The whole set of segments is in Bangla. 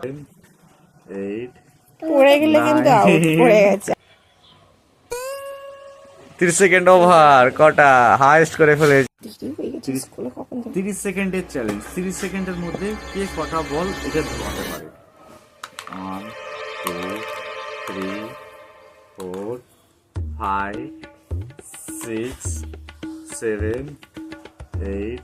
8 পড়ে গেলে কিন্তু আউট, পড়ে গেছে। 30 সেকেন্ড ওভার, কটা হাইস্ট করে ফেলেছে। 30 সেকেন্ডের চ্যালেঞ্জ। 30 সেকেন্ডের মধ্যে কে কটা বল এটা ধরতে পারে। 1 2 3 4 5 6 7 8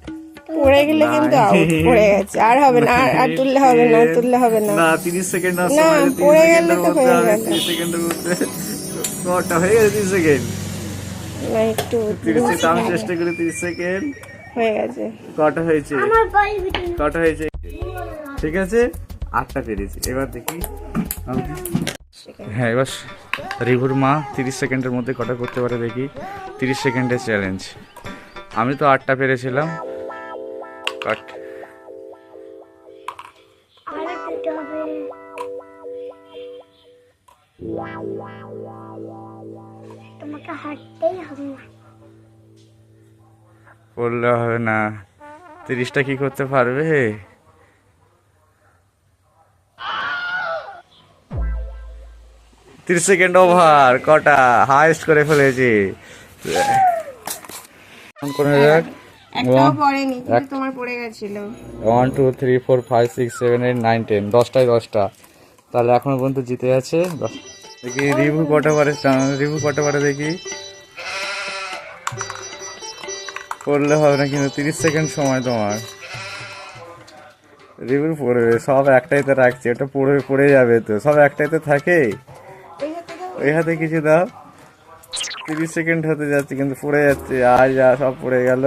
পড়ে গেলে কিন্তু আউট, পড়ে গেছে। আর হবে না, আর তুললে হবে না, তুললে হবে না। না 30 সেকেন্ড না, না, পড়ে গেলে তো হয়ে গেল। 30 সেকেন্ডের মধ্যে কটা হয়ে গেছে? 30 সেকেন্ড না, একটু 30 সেকেন্ড আমি চেষ্টা করি। 30 সেকেন্ড হয়ে গেছে। কটা হয়েছে? কটা হয়েছে? ঠিক আছে, 8টা পেরেছি। এবার দেখি। হ্যাঁ, এবার রিভুর মা 30 সেকেন্ডের মধ্যে কটা করতে পারে দেখি। 30 সেকেন্ডের চ্যালেঞ্জ। আমি তো 8টা পেরেছিলাম। কাট। তোমাকে হাঁটতেই হবে না। বললে হবে না। 30টা কি করতে পারবে? 30 সেকেন্ড ওভার, কটা হাইস্ট করে ফেলেছি। একটাও পড়েনি, কিন্তু তোমার পড়ে গেছিল। 1 2 3 4 5 6 7 8 9 10 10টায় 10টা। তাহলে এখনো পর্যন্ত জিতে আছে। দেখি রিভু কটা পারে, রিভু কটা পারে দেখি। করলে হবে না কিন্তু, 30 সেকেন্ড সময় তোমার। রিভু পড়বে, সব একটাইতে রাখছে, ওটা পড়ে যাবে তো, সব একটাইতে থাকে। ওই হাতে কিছু দাও। 30 সেকেন্ড হতে যাচ্ছে কিন্তু পড়ে যাচ্ছে। সব পড়ে গেল।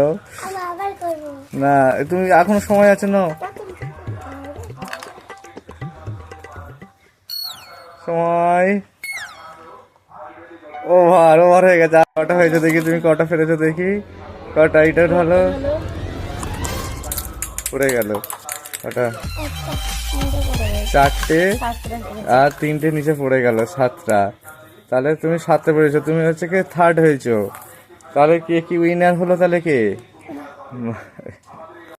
আবার করবো না, তুমি এখনো সময় আছে না। সময় ওভার হয়ে গেছে। কটা হয়েছে দেখি, তুমি কটা ফেলেছো দেখি। কটা? এটা ভালো, পড়ে গেল। কটা? 4টে আর 3টে নিচে পড়ে গেল। 7টা। তাহলে তুমি 7টে পড়েছো, তুমি হচ্ছে কি থার্ড হয়েছো। তাহলে কে কি উইনার হলো? তাহলে কে?